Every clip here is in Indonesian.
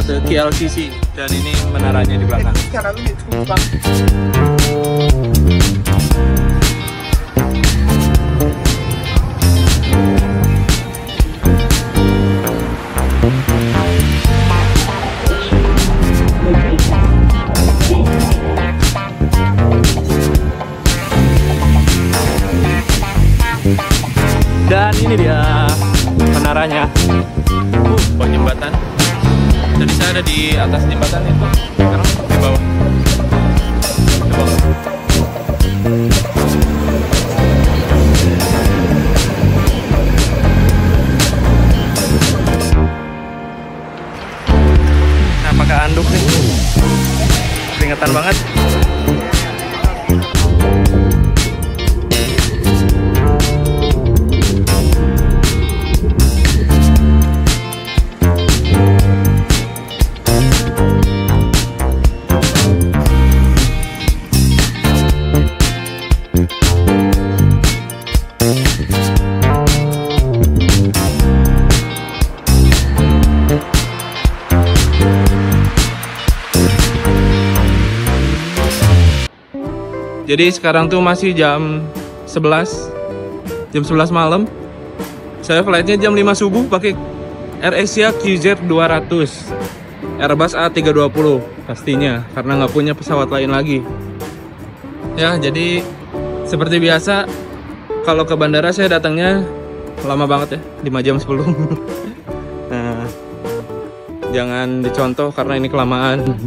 halte KLCC dan ini menaranya di belakang. Dan ini dia menaranya. Buat jembatan. Jadi saya ada di atas jembatan itu. Sekarang di bawah. Di bawah. Nah, pakai anduk nih. Keringetan banget. Jadi sekarang tuh masih jam 11 malam. Saya flightnya jam 5 subuh pakai AirAsia QZ 200 Airbus A320 pastinya, karena nggak punya pesawat lain lagi. Ya, jadi seperti biasa kalau ke bandara saya datangnya lama banget ya, 5 jam sebelum. Nah, jangan dicontoh karena ini kelamaan.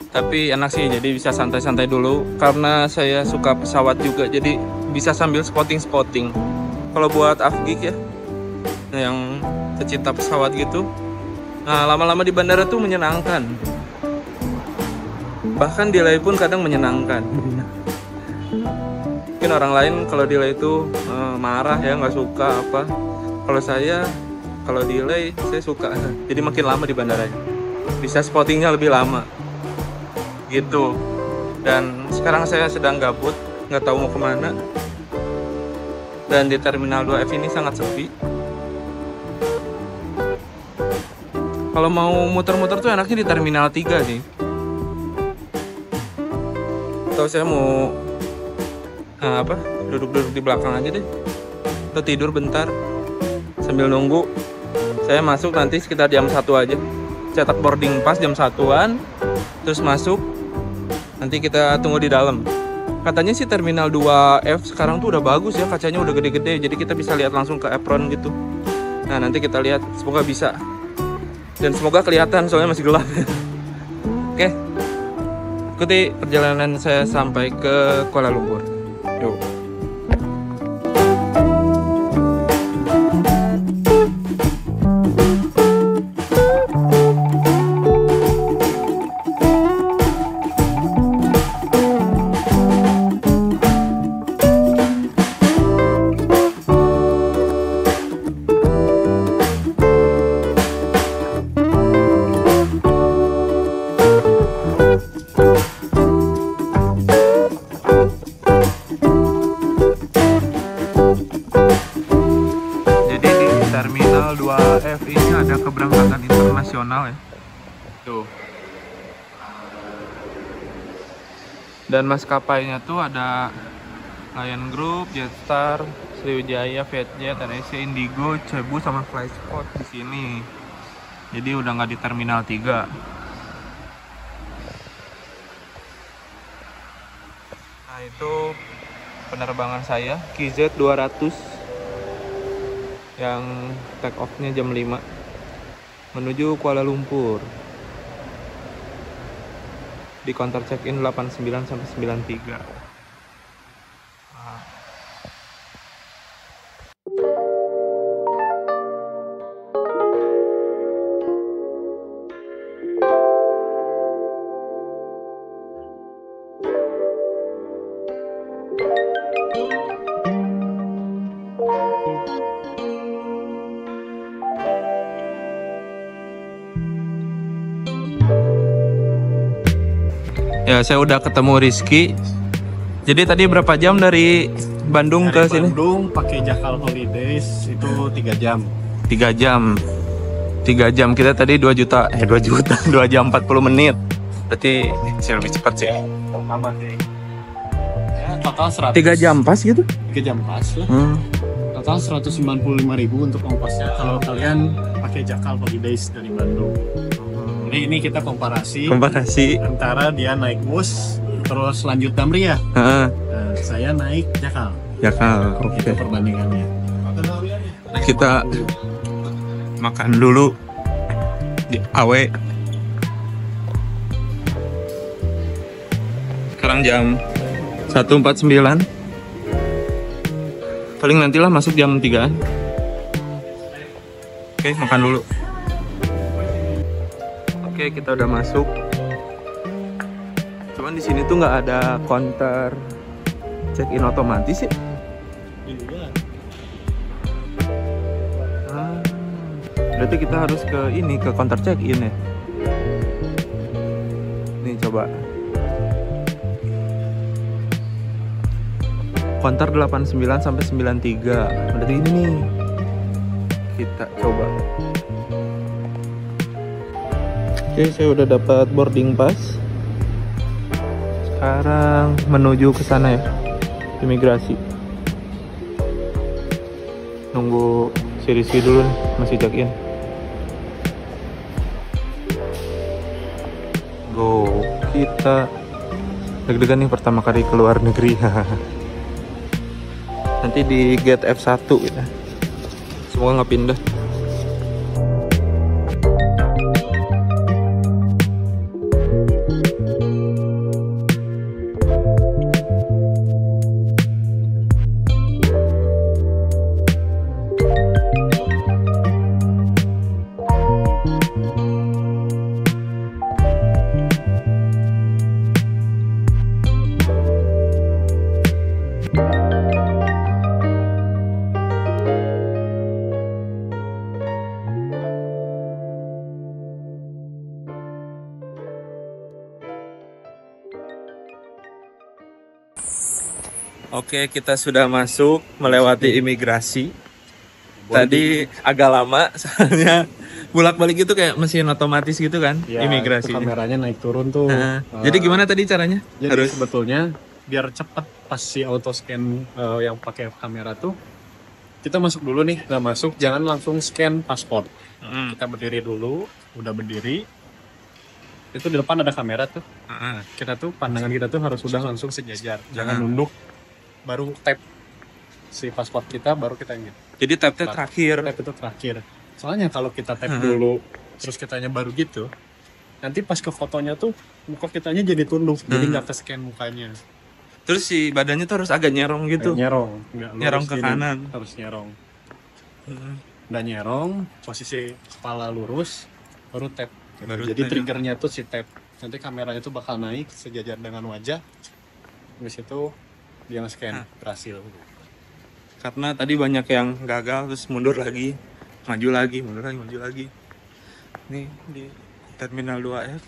Tapi enak sih, jadi bisa santai-santai dulu. Karena saya suka pesawat juga, jadi bisa sambil spotting-spotting. Kalau buat afgik ya, yang pecinta pesawat gitu, nah lama-lama di bandara tuh menyenangkan. Bahkan delay pun kadang menyenangkan. Mungkin orang lain kalau delay itu marah ya, nggak suka apa. Kalau saya, kalau delay saya suka. Jadi makin lama di bandaranya, bisa spottingnya lebih lama. Gitu. Dan sekarang saya sedang gabut, nggak tahu mau kemana. Dan di Terminal 2F ini sangat sepi. Kalau mau muter-muter tuh enaknya di Terminal 3 sih. Atau saya mau duduk-duduk di belakang aja deh, atau tidur bentar sambil nunggu. Saya masuk nanti sekitar jam 1 aja, cetak boarding pass jam 1-an, terus masuk. Nanti kita tunggu di dalam. Katanya sih Terminal 2F sekarang tuh udah bagus ya, kacanya udah gede-gede, jadi kita bisa lihat langsung ke apron gitu. Nah, nanti kita lihat, semoga bisa. Dan semoga kelihatan, soalnya masih gelap. Oke. Ikuti perjalanan saya sampai ke Kuala Lumpur. Yuk. Terminal 2F ini ada keberangkatan internasional ya. Tuh. Dan maskapainya tuh ada Lion Group, Jetstar, Sriwijaya, Vietjet, AirAsia, Indigo, Cebu sama Flyscott di sini. Jadi udah nggak di Terminal 3. Nah, itu penerbangan saya QZ 200 yang take off-nya jam 5 menuju Kuala Lumpur. Di counter check-in 89 sampai 93. Ya, saya udah ketemu Rizky. Jadi tadi berapa jam dari Bandung ke sini? Bandung pakai Jakal Holidays itu 3 jam. 3 jam. 3 jam, kita tadi 2 juta 2 jam 40 menit. Berarti saya lebih cepat sih. Sama sih. Ya, total 100. 3 jam pas gitu? 3 jam pas lah. Total 195.000 untuk ongkosnya kalau kalian pakai Jakal Holidays dari Bandung. Ini kita komparasi antara dia naik bus terus lanjut Damri ya. Nah, saya naik Jakal. Oke. Itu perbandingannya. Kita makan dulu di Awe. Sekarang jam 1.49. Paling nantilah masuk jam 3-an. Oke, makan dulu. Oke, kita udah masuk. Cuman di sini tuh nggak ada counter check-in otomatis ya. Berarti kita harus ke counter check-in ya. Nih coba. Counter 89 sampai 93. Berarti ini nih. Kita coba. Oke, saya udah dapat boarding pass. Sekarang menuju ke sana ya. Imigrasi. Nunggu si Rizky dulu nih, masih check-in. Go, kita deg-degan nih pertama kali keluar negeri. Nanti di gate F1 ya. Semua nggak pindah. Oke, kita sudah masuk melewati imigrasi. Tadi agak lama soalnya bolak-balik gitu kayak mesin otomatis gitu kan ya, imigrasi. Kameranya naik turun tuh. Jadi gimana tadi caranya? Jadi sebetulnya biar cepat pas si auto scan yang pakai kamera tuh, kita masuk dulu nih. Nah masuk jangan langsung scan paspor. Kita berdiri dulu, udah berdiri. Itu di depan ada kamera tuh. Kita tuh pandangan kita tuh harus udah langsung sejajar. Jangan nunduk. Baru tap si paspor kita, baru kita gitu. Jadi tap-nya terakhir. Tap itu terakhir. Soalnya kalau kita tap dulu, terus kitanya baru gitu, nanti pas ke fotonya tuh muka kitanya jadi tunduk, jadi nggak ke scan mukanya. Terus si badannya tuh harus agak nyerong gitu. Nyerong ke kanan. Harus nyerong. Dan nyerong, posisi kepala lurus, baru tap. Jadi triggernya tuh si tap. Nanti kameranya tuh bakal naik sejajar dengan wajah. Habis itu dia nge-scan, berhasil. Karena tadi banyak yang gagal terus mundur lagi, maju lagi, mundur lagi, maju lagi. Nih di Terminal 2F.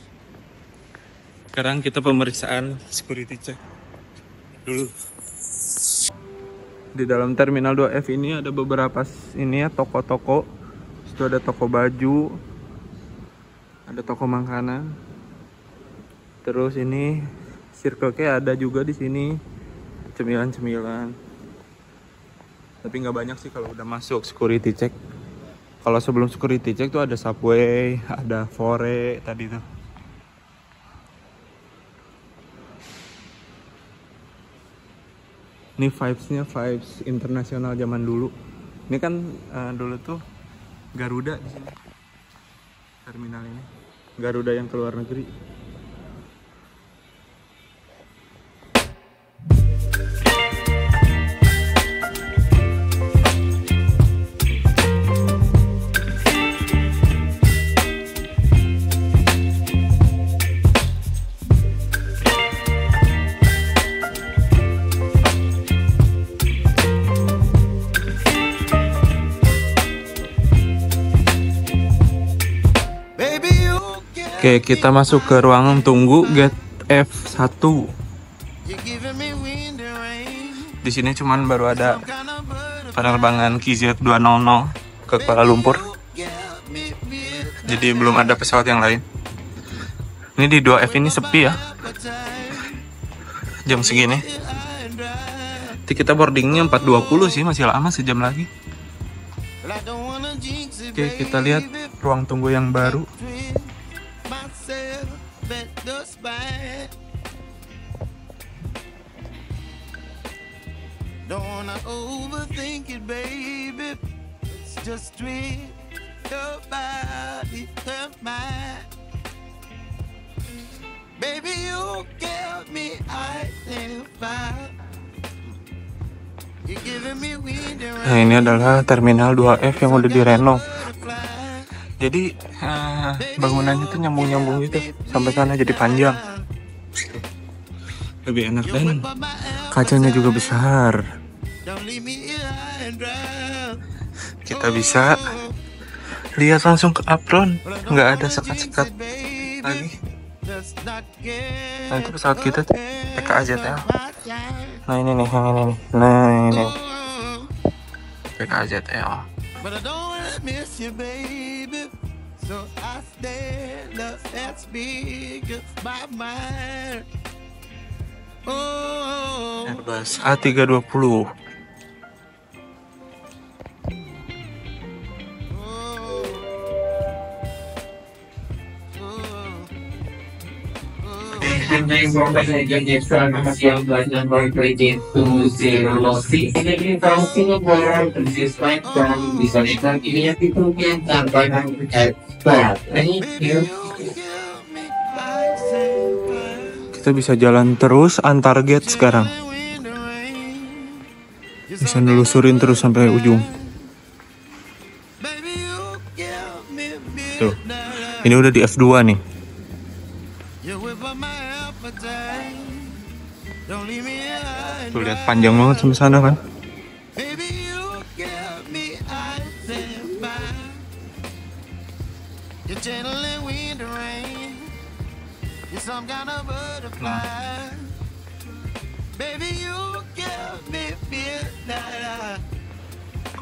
Sekarang kita pemeriksaan security check dulu. Di dalam Terminal 2F ini ada beberapa toko-toko. Situ ada toko baju, ada toko makanan. Terus ini Circle K ada juga di sini. Cemilan-cemilan, tapi nggak banyak sih kalau udah masuk security check. Kalau sebelum security check tuh ada Subway, ada Fore tadi tuh. Ini vibes-nya vibes internasional zaman dulu. Ini kan dulu tuh Garuda di sini. Terminal ini Garuda yang keluar negeri. Oke, kita masuk ke ruang tunggu gate F1. Di sini cuman baru ada penerbangan KZ 200 ke Kuala Lumpur. jadi belum ada pesawat yang lain. Ini di 2F ini sepi ya jam segini. Nanti kita boardingnya 4.20 sih, masih lama, sejam lagi. Oke, kita lihat ruang tunggu yang baru. Nah, ini adalah terminal 2F yang udah direnov. Jadi bangunannya tuh nyambung-nyambung gitu sampai sana, jadi panjang. Lebih enak dan kacanya juga besar. Kita bisa lihat langsung ke apron, nggak ada sekat-sekat lagi. Nah, itu pesawat kita tuh PKAZL. Nah, ini nih, yang ini nih. Nah, ini PKAZL. Airbus A320. Kita bisa jalan terus antar gate sekarang. Bisa nelusurin terus sampai ujung. Tuh. Ini udah di F2 nih. Tuh, lihat panjang banget sampai sana kan.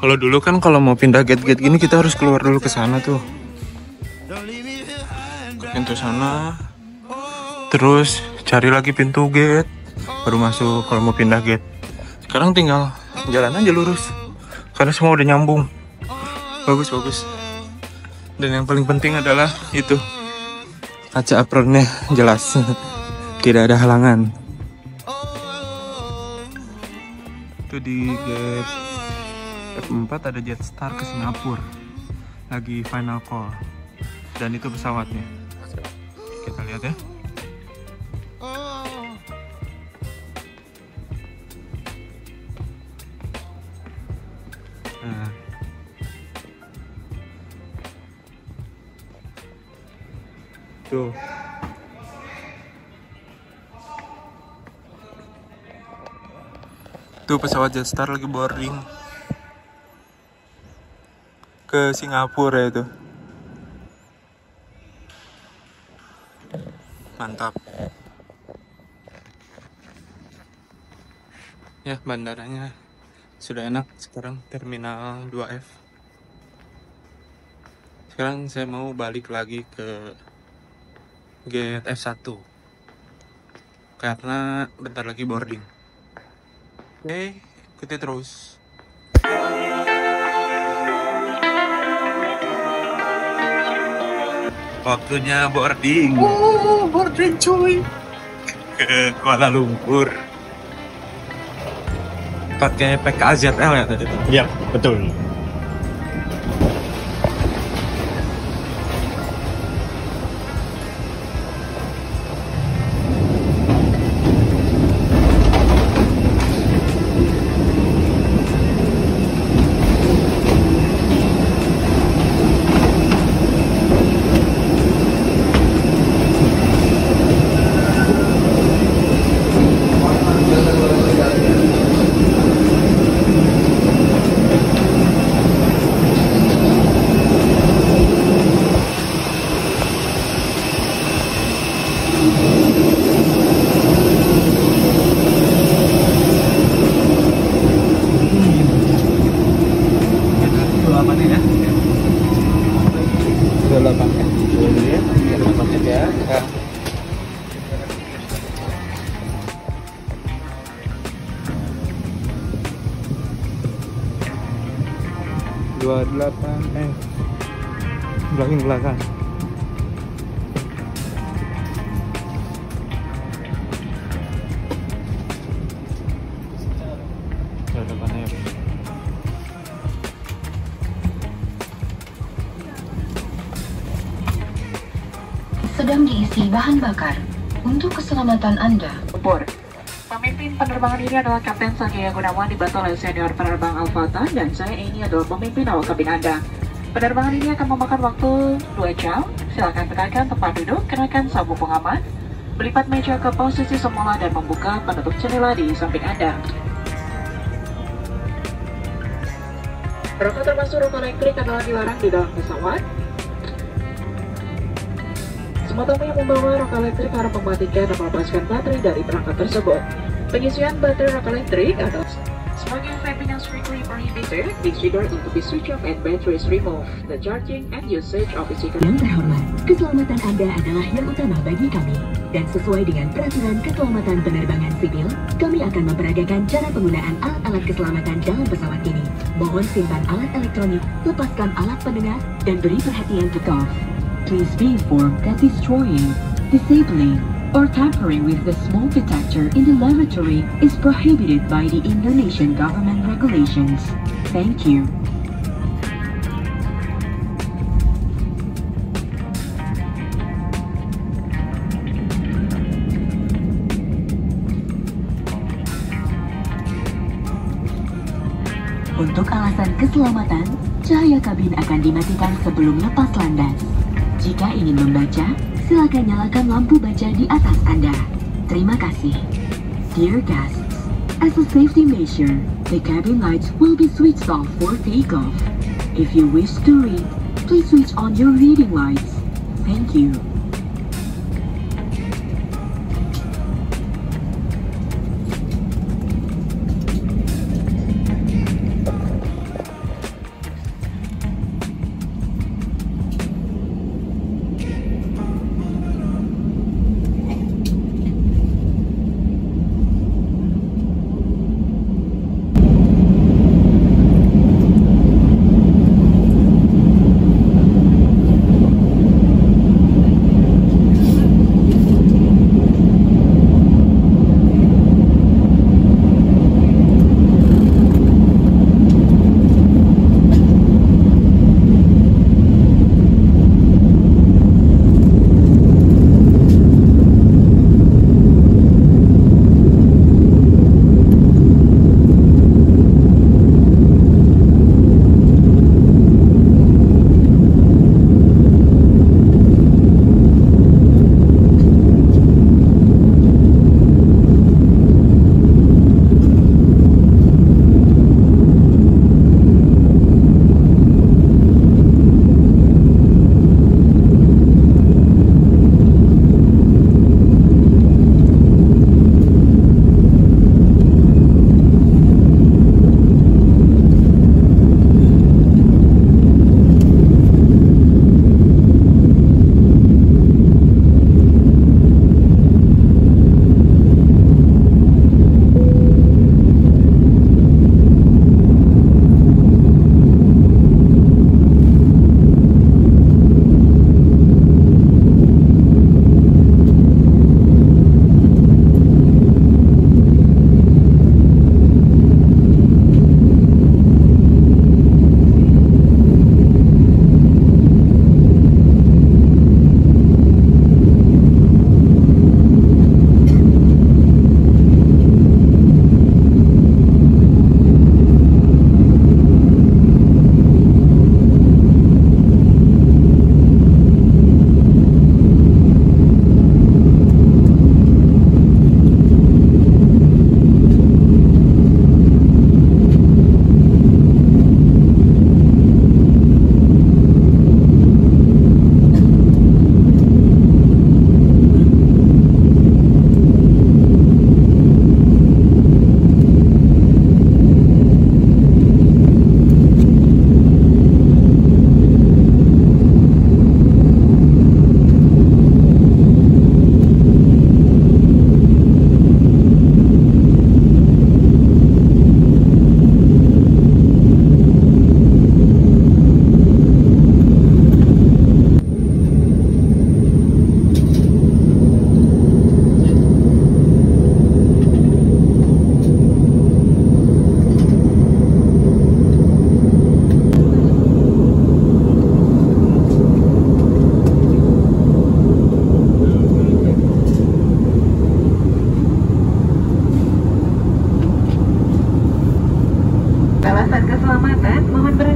Kalau dulu kan kalau mau pindah gate-gate gini kita harus keluar dulu ke sana tuh. Ke pintu sana. Terus cari lagi pintu gate baru masuk kalau mau pindah gate. Sekarang tinggal jalan aja lurus karena semua udah nyambung. Bagus. Dan yang paling penting adalah itu, kaca apronnya jelas. Tidak ada halangan. Itu di gate F4 ada Jetstar ke Singapura. Lagi final call. Dan itu pesawatnya. Kita lihat ya. Nah. Tuh. Tuh pesawat Jetstar lagi boarding ke Singapura itu. Mantap. Ya, bandaranya sudah enak. Sekarang terminal 2F. Sekarang saya mau balik lagi ke gate F1 karena bentar lagi boarding. Oke, ikuti terus. Waktunya boarding. Boarding cuy. Ke Kuala Lumpur. Pakai PKAZL ya tadi? Iya, betul. 28 dulu ya, biar nggak macet ya. Nah. Dua delapan belakang. Sedang diisi bahan bakar untuk keselamatan Anda. Pemimpin penerbangan ini adalah Kapten Sanjaya Gunawan, dibantu oleh senior penerbang Alfata, dan saya ini adalah pemimpin awak kabin Anda. Penerbangan ini akan memakan waktu 2 jam. Silakan tekankan tempat duduk, kenakan sabuk pengaman, melipat meja ke posisi semula dan membuka penutup jendela di samping Anda. Rokok termasuk rokok elektrik adalah dilarang di dalam pesawat. Semua tamu yang membawa rokok elektrik harus mematikan dan melepaskan baterai dari perangkat tersebut. Pengisian baterai rokok elektrik adalah smoking, vaping, and strictly prohibited. Disregard untuk be switch off and batteries removed. The charging and usage of the sticker. Yang terhormat, keselamatan Anda adalah yang utama bagi kami. Dan sesuai dengan peraturan keselamatan penerbangan sipil, kami akan memperagakan cara penggunaan alat-alat keselamatan dalam pesawat ini. Mohon simpan alat elektronik, lepaskan alat pendengar, dan beri perhatian ke off. Please be informed that destroying, disabling, or tampering with the smoke detector in the lavatory is prohibited by the Indonesian government regulations. Thank you. Untuk alasan keselamatan, cahaya kabin akan dimatikan sebelum lepas landas. Jika ingin membaca, silakan nyalakan lampu baca di atas Anda. Terima kasih. Dear guests, as a safety measure, the cabin lights will be switched off for takeoff. If you wish to read, please switch on your reading lights. Thank you.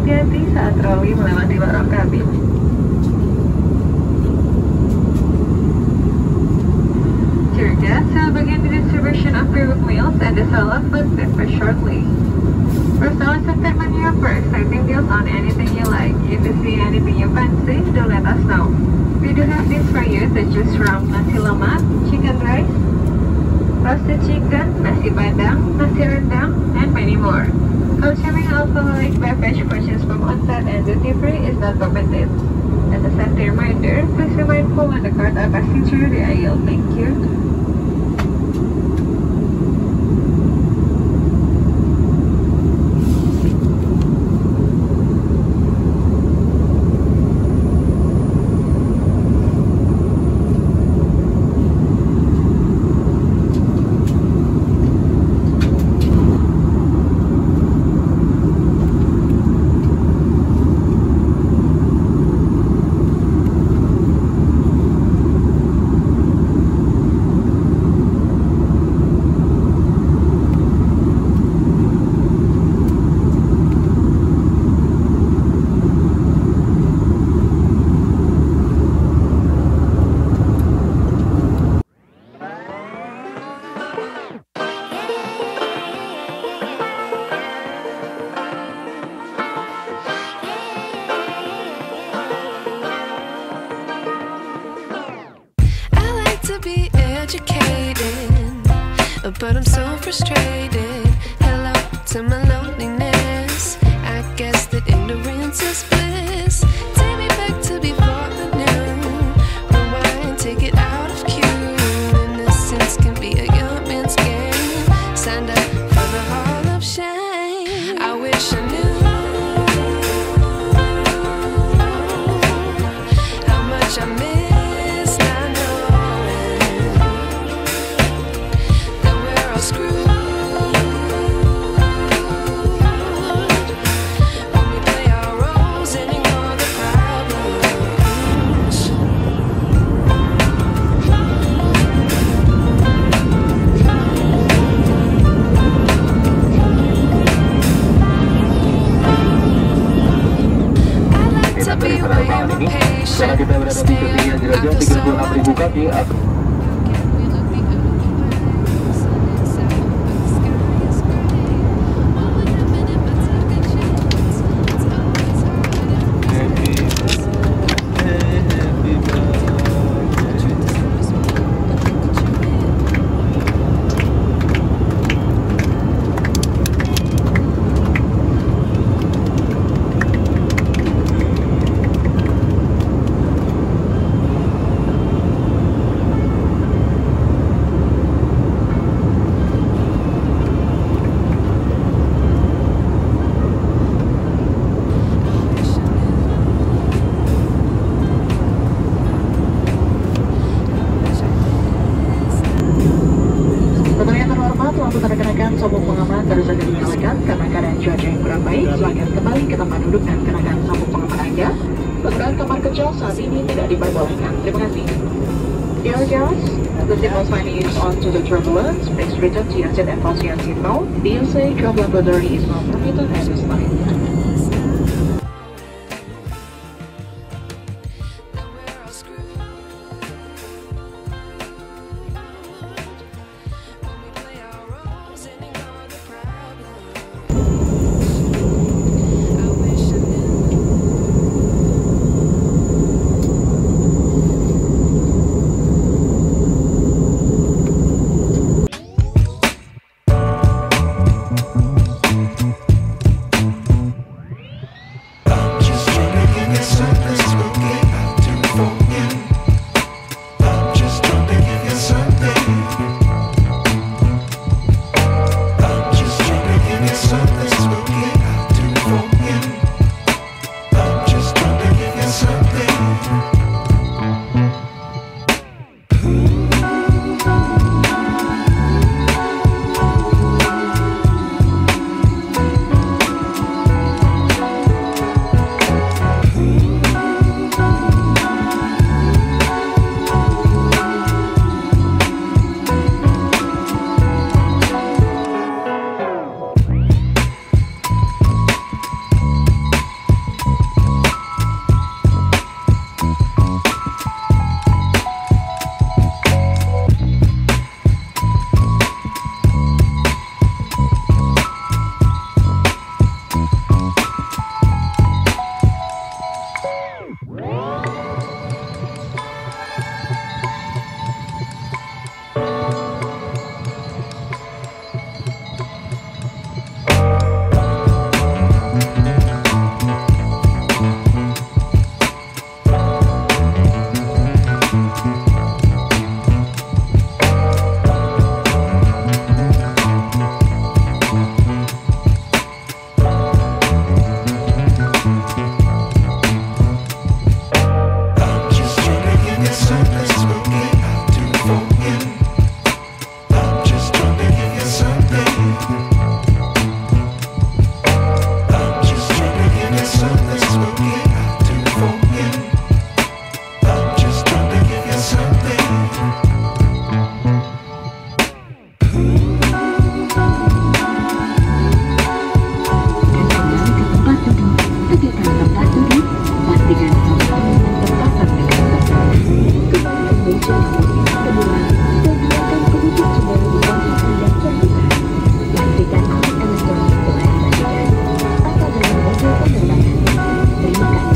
hati-hati saat troli melewati lorong kabin. Dear guests, we'll begin the distribution of pre-booked meals and the sale of food breakfast shortly. For sale selected menu for exciting deals on anything you like. If you see anything you fancy, do let us know. We do have this for you to choose from: nasi lemak, chicken rice, roasted chicken, nasi padang, nasi rendang, and many more. Consuming alcoholic beverage purchased from on-site and duty-free is not permitted. As a safety reminder, please be mindful when the card are passing through the aisle. Thank you. But I'm so frustrated. Hello to my loneliness. I guess that ignorance is bliss. Take me back to before the noon. Rewind, take it out of cue. Innocence can be a young man's game. Signed up for the hall of shame. I wish I knew how much I miss not knowing that we're all screwed when we play our roles and ignore the problems. I like to be way more patient. Stay up after so long. Pemirsa terhormat, lampu tanda kenakan sabuk pengaman terus saja dinyalakan karena keadaan cuaca yang kurang baik. Silakan kembali ke tempat duduk dan kenakan sabuk pengaman Anda. Penggunaan kamar kecil saat ini tidak diperbolehkan. Terima kasih. Dear guests, the signal sign is on to the turbulence. Please return to your seat and fasten your seatbelt. The USA travel battery is not permitted at this time. That we're all screwed when we play our roles and ignore the problems. I wish I knew. Just trying to give you something spooky to forget. I'm just trying to give you something. I'm just trying to give you something spooky to forget. I'm just trying to give you something. this boogie I do for you. I'm just trying to give you something. Dan kembali ke tempat duduk, tegakkan tempat duduk, pastikan semua tangan terpasang dengan benar. Kembali ke meja kemudian kedua, dan biarkan penutup jendela di samping Anda terbuka. Pastikan alat elektronik telah dimatikan, atau dalam mode penerbangan. Terima kasih.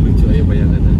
Lucu aja bayangannya.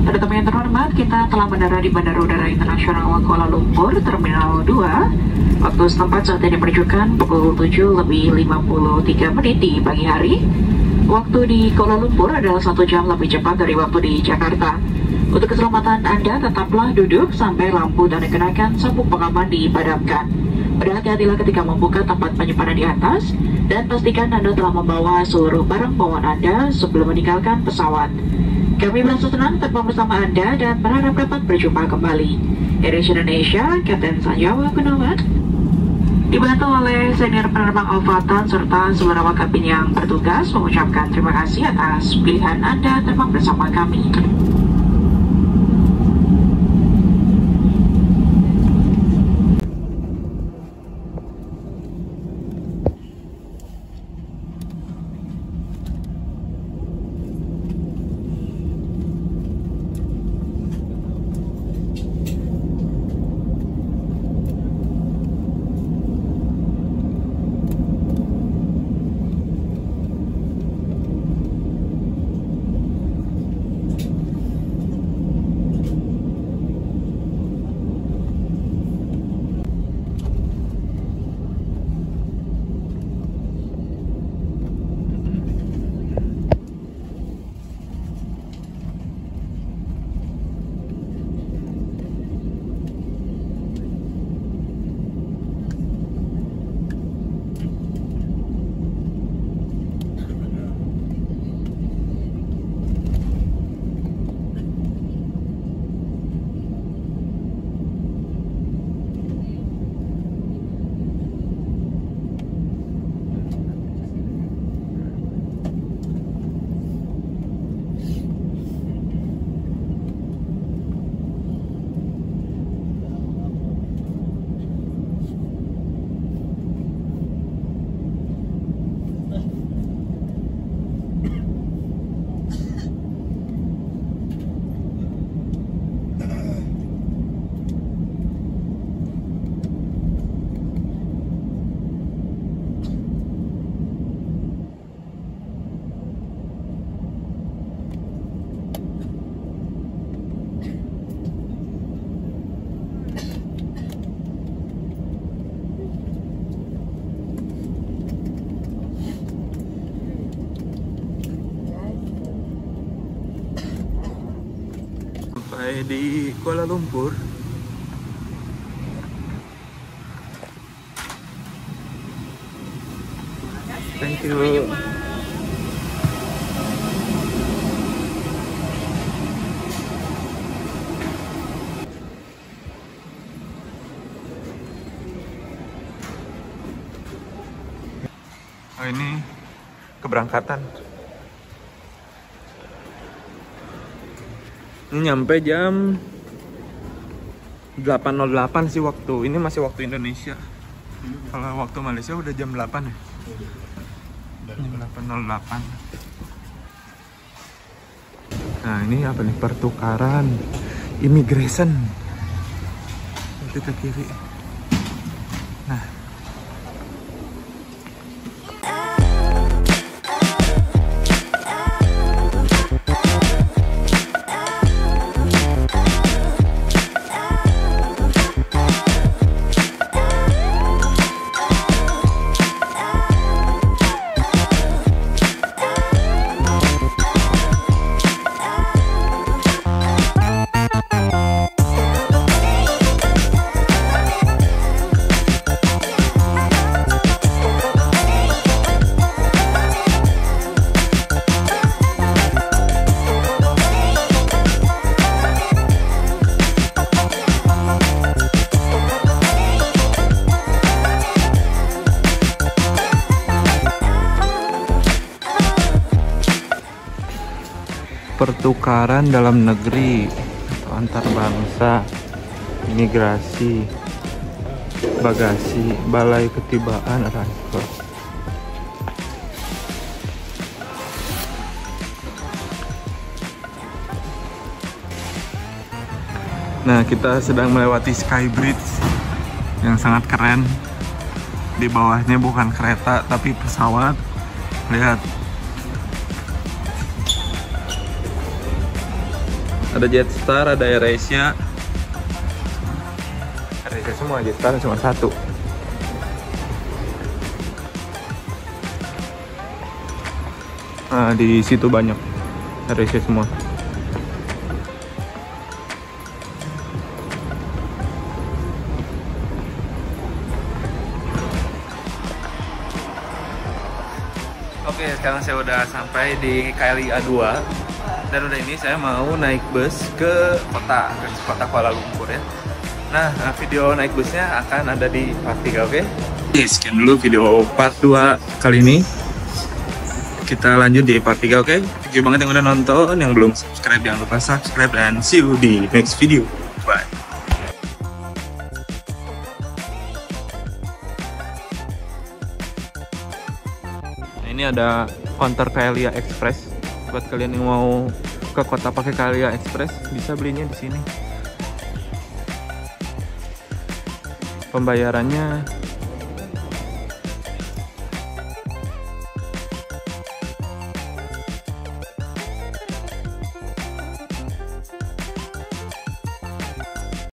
Pada teman yang terhormat, kita telah mendarat di Bandara Udara Internasional Kuala Lumpur, Terminal 2. Waktu setempat saat ini menunjukkan pukul 7:53 di pagi hari. Waktu di Kuala Lumpur adalah 1 jam lebih cepat dari waktu di Jakarta. Untuk keselamatan Anda, tetaplah duduk sampai lampu dan dikenakan sabuk pengaman dipadamkan. Berhati-hatilah ketika membuka tempat penyimpanan di atas, dan pastikan Anda telah membawa seluruh barang bawaan Anda sebelum meninggalkan pesawat. Kami merasa senang terbang bersama Anda dan berharap dapat berjumpa kembali. AirAsia Indonesia, Kapten Sanjawa Gunawan, dibantu oleh senior penerbang Alfatan serta seluruh awak kabin yang bertugas mengucapkan terima kasih atas pilihan Anda terbang bersama kami. Sampai di Kuala Lumpur. Thank you. ini keberangkatan. Ini nyampe jam 8.08 sih waktu. Ini masih waktu Indonesia. Kalau waktu Malaysia udah jam 8 ya. Jam 8.08. Nah ini apa nih, pertukaran immigration. Itu ke kiri. Nah. Pertukaran dalam negeri atau antar bangsa, imigrasi, bagasi, balai ketibaan, transfer. Nah, kita sedang melewati Sky Bridge yang sangat keren. Di bawahnya bukan kereta tapi pesawat. Lihat. Ada Jetstar, ada AirAsia. AirAsia semua, Jetstar cuma satu. Nah, di situ banyak AirAsia semua. Oke, sekarang saya udah sampai di KLIA 2. Dan udah ini saya mau naik bus ke kota Kuala Lumpur ya. Nah, video naik busnya akan ada di part 3, oke? Sekian dulu video part 2 kali ini. Kita lanjut di part 3, oke? Thank you banget yang udah nonton. Yang belum subscribe jangan lupa subscribe, dan see you di next video. Bye. Nah, ini ada counter KLIA Express. Buat kalian yang mau ke kota pakai KLIA Express, bisa belinya di sini. Pembayarannya